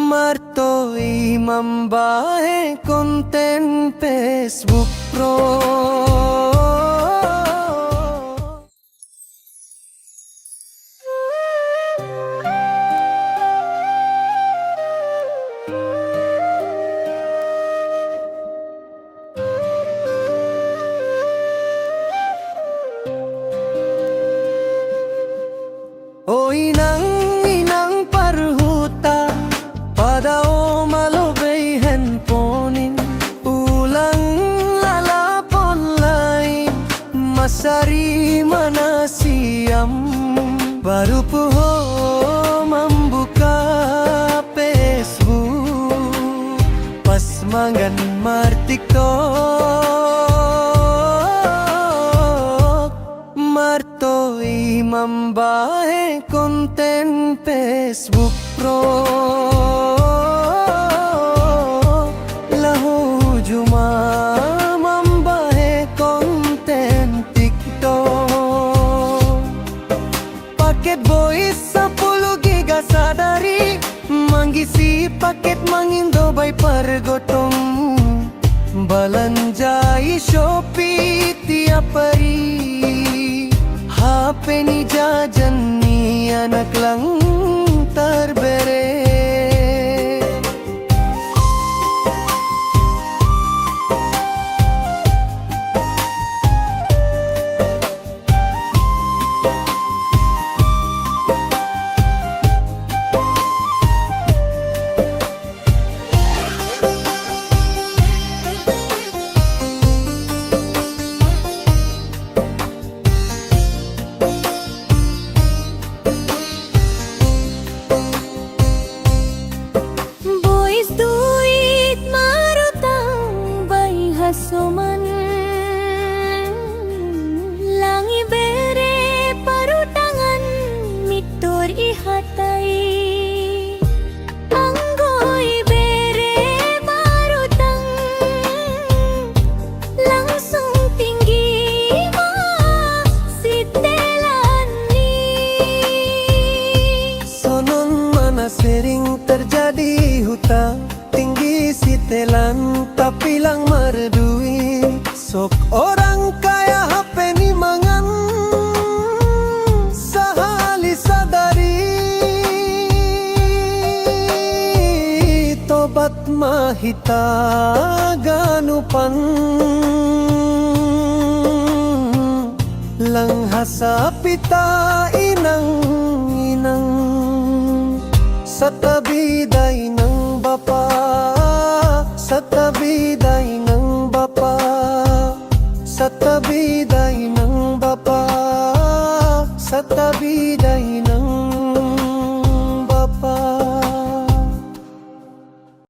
Marto'y mambahe konten Facebook Pro. O inang parhuta, Padaoh malobei handphone, Ulang lalap online, Massari nassiam, baru puho membuka Facebook, pas mangan TikTok, marto'y mambahe konten Facebook Pro. Lahu juma mambahe konten TikTok. Paket Bois 10 giga sadari, Mangisi paket mangindo by pargotong, Balanja shopee tiap hari, Hape ni jajan ni anak lang tarbere. Bois duit marutang bay hasoman, langi bere parutangan, mittor hatai, anggoy bere marutang, langsung tinggi ma sitelan ni. Sonon mana sering terjadi hutang, tinggi sitelan tapi lang merduit. Sok orang kaya Hape ni mangan, sahali sadari, tobat mahita ganupan, lang hasapita inang sa tabiday ng bapa, sa tabiday ng bapa, sa tabiday ng bapa, sa tabiday ng